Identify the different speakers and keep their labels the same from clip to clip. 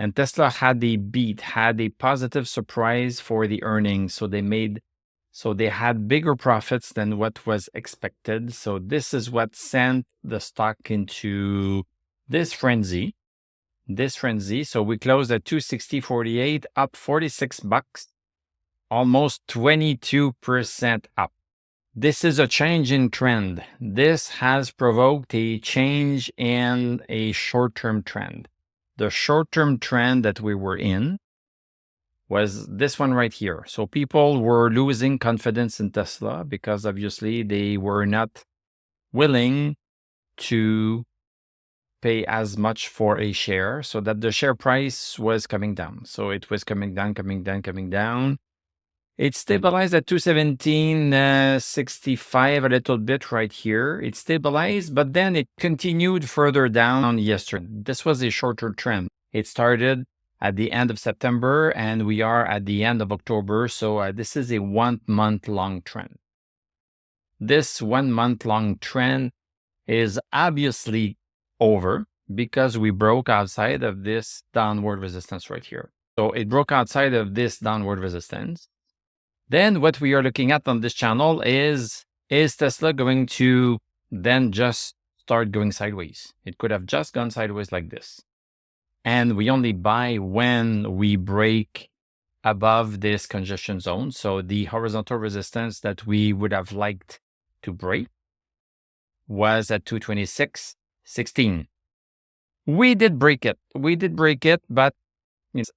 Speaker 1: And Tesla had a beat, had a positive surprise for the earnings. So they had bigger profits than what was expected. So this is what sent the stock into this frenzy. So we closed at 260.48, up 46 bucks, almost 22% up. This is a change in trend. This has provoked a change in a short-term trend. The short-term trend that we were in was this one right here. So people were losing confidence in Tesla because obviously they were not willing to pay as much for a share, so that the share price was coming down. So it was coming down. It stabilized at 217.65 a little bit right here. It stabilized, but then it continued further down yesterday. This was a shorter trend. It started at the end of September, and we are at the end of October. So this is a 1 month long trend. This 1 month long trend is obviously over because we broke outside of this downward resistance right here. So it broke outside of this downward resistance. Then what we are looking at on this channel is Tesla going to then just start going sideways? It could have just gone sideways like this. And we only buy when we break above this congestion zone. So the horizontal resistance that we would have liked to break was at 226.16. We did break it, but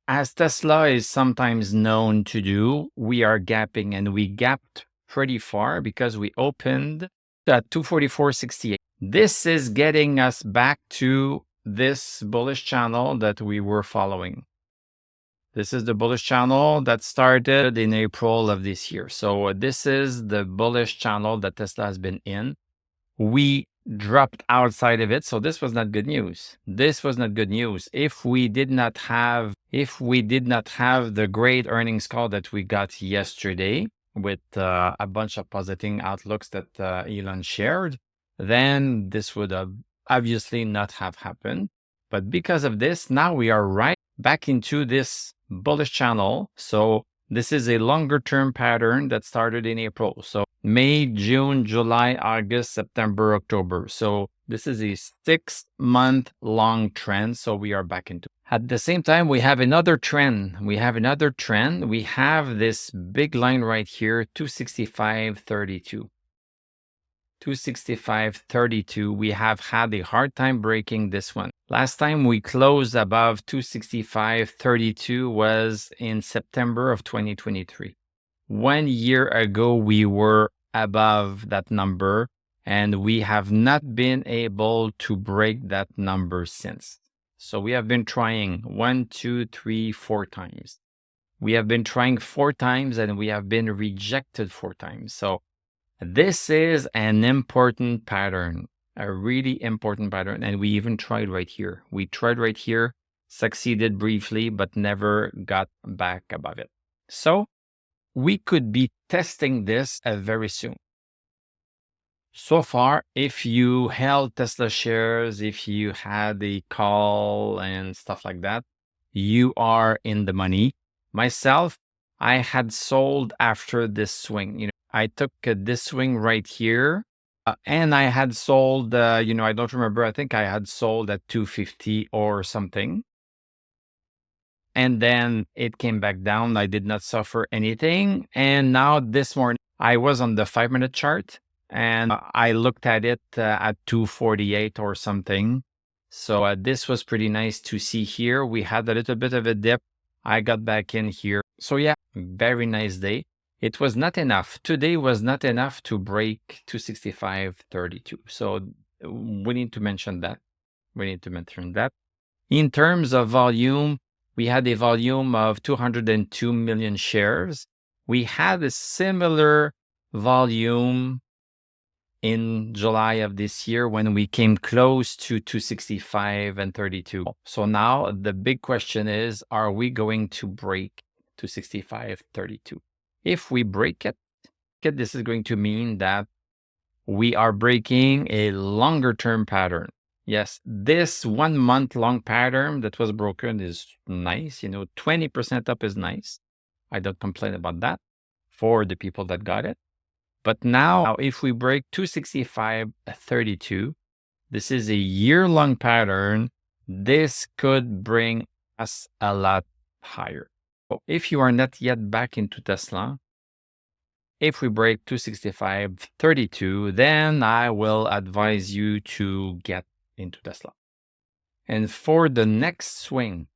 Speaker 1: as Tesla is sometimes known to do, we are gapping, and we gapped pretty far because we opened at 244.68. This is getting us back to this bullish channel that we were following. This is the bullish channel that started in April of this year. So this is the bullish channel that Tesla has been in. We dropped outside of it. So this was not good news. If we did not have the great earnings call that we got yesterday with a bunch of positive outlooks that Elon shared, then this would have obviously not have happened. But because of this, now we are right back into this bullish channel. So this is a longer term pattern that started in April. So May, June, July, August, September, October. So this is a 6 month long trend. So we are back into. At the same time, we have another trend. We have this big line right here, 265.32. 265.32. We have had a hard time breaking this one. Last time we closed above 265.32 was in September of 2023. 1 year ago, we were above that number, and we have not been able to break that number since. So we have been trying 1, 2, 3, 4 times. We have been trying 4 times, and we have been rejected 4 times. So this is an important pattern, a really important pattern. And we even tried right here. Succeeded briefly, but never got back above it. So we could be testing this very soon. So far, if you held Tesla shares, if you had a call and stuff like that, you are in the money. Myself, I had sold after this swing. I took this swing right here, and I had sold, I don't remember. I think I had sold at 250 or something. And then it came back down. I did not suffer anything. And now this morning, I was on the 5-minute chart, and I looked at it at 248 or something. So this was pretty nice to see here. We had a little bit of a dip. I got back in here. So yeah, very nice day. It was not enough. Today was not enough to break 265.32. So we need to mention that. In terms of volume, we had a volume of 202 million shares. We had a similar volume in July of this year when we came close to 265.32. So now the big question is, are we going to break 265.32? If we break it, this is going to mean that we are breaking a longer term pattern. Yes, this 1 month long pattern that was broken is nice. 20% up is nice. I don't complain about that for the people that got it. But now if we break 265.32, this is a year-long pattern. This could bring us a lot higher. So if you are not yet back into Tesla, if we break 265.32, then I will advise you to get into Tesla. And for the next swing,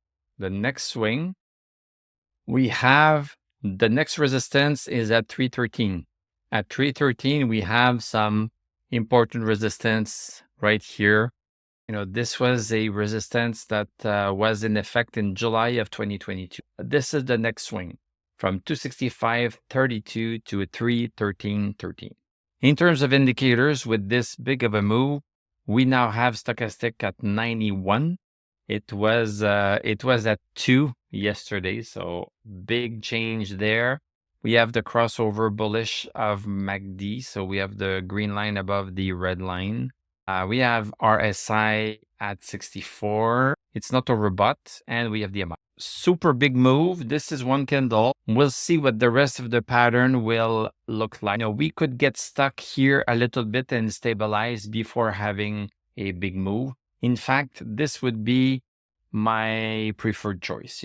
Speaker 1: we have the next resistance is at 313. At 313, we have some important resistance right here. This was a resistance that was in effect in July of 2022. This is the next swing from 265.32 to 313.13. In terms of indicators, with this big of a move, we now have stochastic at 91. It was at 2 yesterday, so big change there. We have the crossover bullish of MACD, so we have the green line above the red line. We have RSI at 64. It's not overbought, and we have the amount. Super big move. This is one candle. We'll see what the rest of the pattern will look like. We could get stuck here a little bit and stabilize before having a big move. In fact, this would be my preferred choice.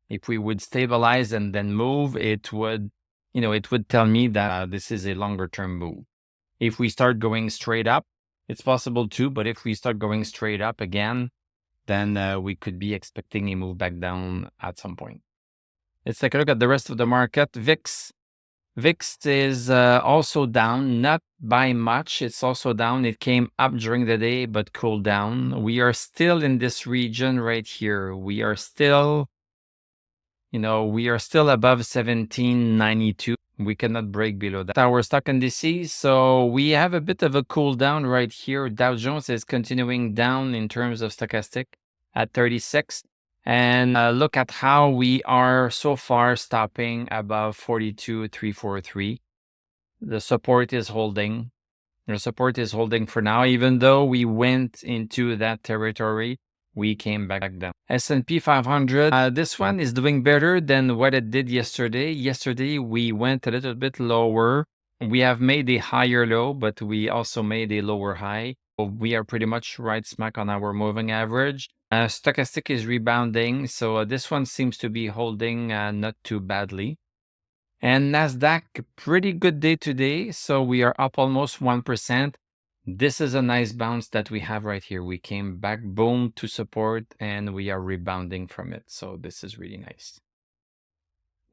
Speaker 1: If we would stabilize and then move, it would tell me that this is a longer term move. If we start going straight up, it's possible too, but if we start going straight up again, then we could be expecting a move back down at some point. Let's take a look at the rest of the market. VIX is also down, not by much. It's also down. It came up during the day, but cooled down. We are still in this region right here. We are still above 1792. We cannot break below that. Our stock indices, so we have a bit of a cool down right here. Dow Jones is continuing down in terms of stochastic at 36. And look at how we are so far stopping above 42,343. The support is holding. The support is holding for now. Even though we went into that territory, we came back down. S&P 500, this one is doing better than what it did yesterday. Yesterday, we went a little bit lower. We have made a higher low, but we also made a lower high. We are pretty much right smack on our moving average. Stochastic is rebounding, so this one seems to be holding not too badly. And NASDAQ, pretty good day today, so we are up almost 1%. This is a nice bounce that we have right here. We came back, boom, to support, and we are rebounding from it. So this is really nice.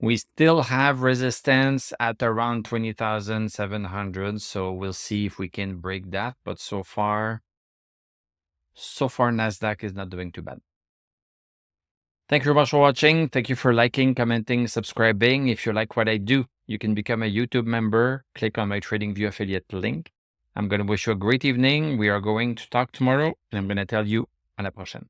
Speaker 1: We still have resistance at around 20,700. So we'll see if we can break that. But so far, NASDAQ is not doing too bad. Thank you very much for watching. Thank you for liking, commenting, subscribing. If you like what I do, you can become a YouTube member. Click on my TradingView affiliate link. I'm going to wish you a great evening. We are going to talk tomorrow, and I'm going to tell you à la prochaine.